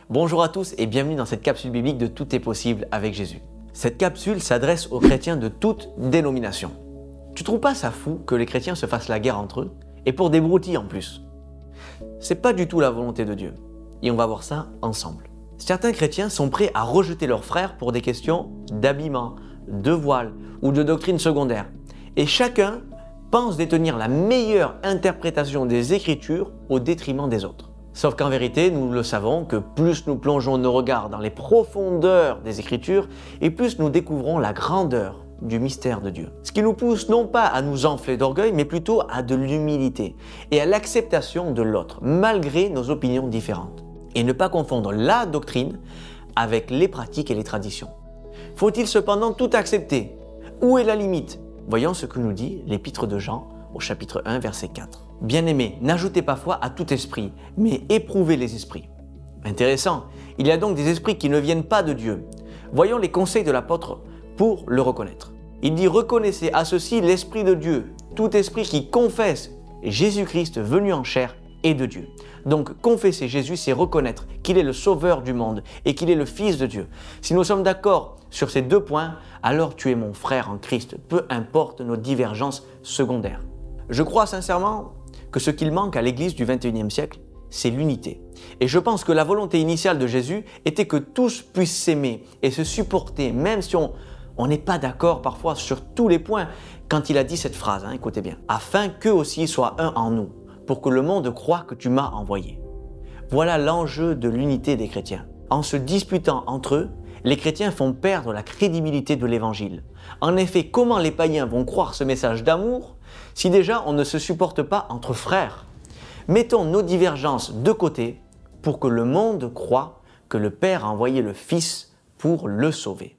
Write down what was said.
Bonjour à tous et bienvenue dans cette capsule biblique de Tout est possible avec Jésus. Cette capsule s'adresse aux chrétiens de toute dénomination. Tu trouves pas ça fou que les chrétiens se fassent la guerre entre eux et pour des broutilles en plus? C'est pas du tout la volonté de Dieu et on va voir ça ensemble. Certains chrétiens sont prêts à rejeter leurs frères pour des questions d'habillement, de voile ou de doctrine secondaire. Et chacun pense détenir la meilleure interprétation des Écritures au détriment des autres. Sauf qu'en vérité, nous le savons que plus nous plongeons nos regards dans les profondeurs des Écritures et plus nous découvrons la grandeur du mystère de Dieu. Ce qui nous pousse non pas à nous enfler d'orgueil, mais plutôt à de l'humilité et à l'acceptation de l'autre, malgré nos opinions différentes. Et ne pas confondre la doctrine avec les pratiques et les traditions. Faut-il cependant tout accepter? Où est la limite? Voyons ce que nous dit l'Épître de Jean au chapitre 1, verset 4. Bien-aimés, n'ajoutez pas foi à tout esprit, mais éprouvez les esprits. Intéressant, il y a donc des esprits qui ne viennent pas de Dieu. Voyons les conseils de l'apôtre pour le reconnaître. Il dit « Reconnaissez à ceci l'Esprit de Dieu, tout esprit qui confesse Jésus-Christ venu en chair est de Dieu. » Donc confesser Jésus, c'est reconnaître qu'il est le Sauveur du monde et qu'il est le Fils de Dieu. Si nous sommes d'accord sur ces deux points, alors tu es mon frère en Christ, peu importe nos divergences secondaires. Je crois sincèrement que ce qu'il manque à l'Église du XXIe siècle, c'est l'unité. Et je pense que la volonté initiale de Jésus était que tous puissent s'aimer et se supporter, même si on n'est pas d'accord parfois sur tous les points, quand il a dit cette phrase, écoutez bien, « afin qu'eux aussi soient un en nous, pour que le monde croie que tu m'as envoyé. » Voilà l'enjeu de l'unité des chrétiens. En se disputant entre eux, les chrétiens font perdre la crédibilité de l'Évangile. En effet, comment les païens vont croire ce message d'amour si déjà on ne se supporte pas entre frères? Mettons nos divergences de côté pour que le monde croie que le Père a envoyé le Fils pour le sauver.